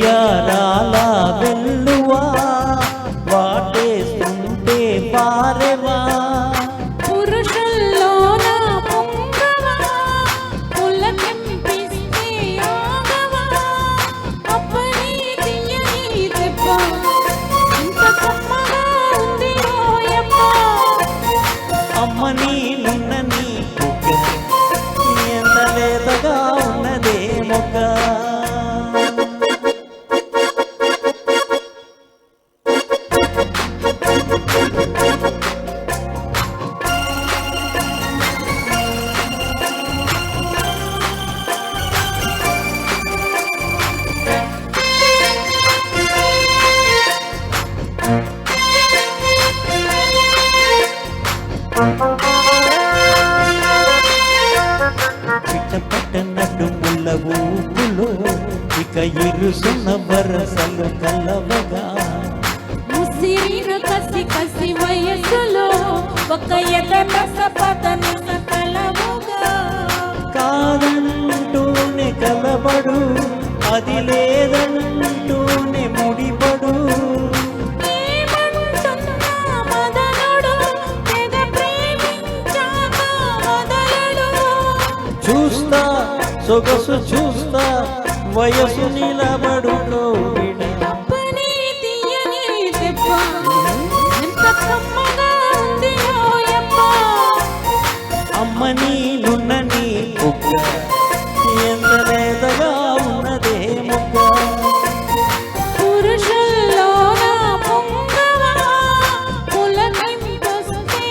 వయ్యారాల వెల్లువా వాటేస్తుంటే వారెవా పురుషుల్లోన పొంగవా పులకింపిస్తే ఆగవా అప్పని తీయని దెబ్బ ఇంత కమ్మగా ఉంది ఓయమ్మ అమ్మని నున్నని బుగ్గ ఎంత లేతగా ఉన్నదే మొగ్గ పిట్టపట్టనట్టు ముళ్ళ ఊపులో ఇక ఇరుసున్న వరసలు కలవగా ముసిరిన కసి కసి వయసులో ఒక ఎదట పదని కలవుగా కాదంటూనే కలబడు అది లేదంటూనే ముడిపడు ఏమంటున్నా మదనుడు తెగ ప్రేమించాక వదలడు చూస్తా సొగసు చూస్తా వయసు నిలబడులో అప్పని తీయని దెబ్బ ఎంత కమ్మగా ఉంది ఓయమ్మ అమ్మని నున్నని బుగ్గ ఎంత లేతగా ఉన్నదే ముగ్గ పురుషుల్లోన పొంగవా పులకింపొస్తే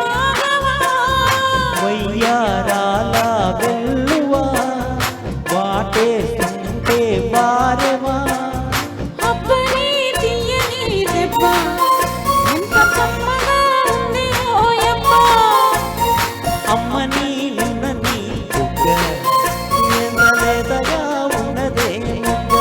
ఆగవా వయ్యారాల వెల్లువా వాటేస్తుంటే వారెవా అప్పని తీయని దెబ్బ ఎంత కమ్మగా ఉంది ఓయమ్మ అమ్మని నున్నని బుగ్గ ఎంత లేతగా ఉన్నదే ముగ్గ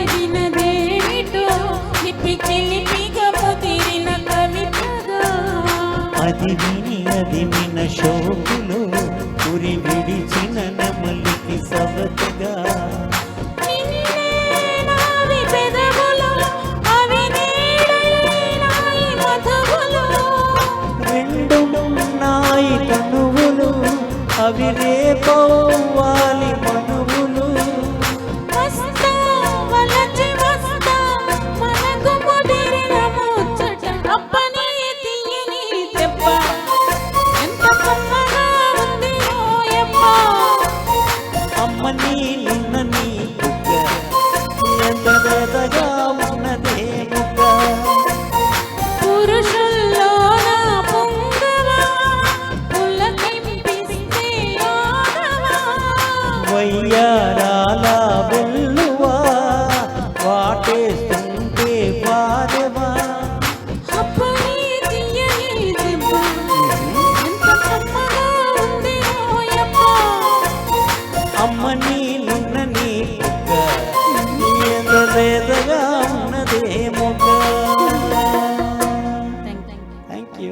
అడగగాడినదేమిటో లిపి చిలిపిగా ముదిరిన కవితగా అది విని అది విన శోకులో ఉరి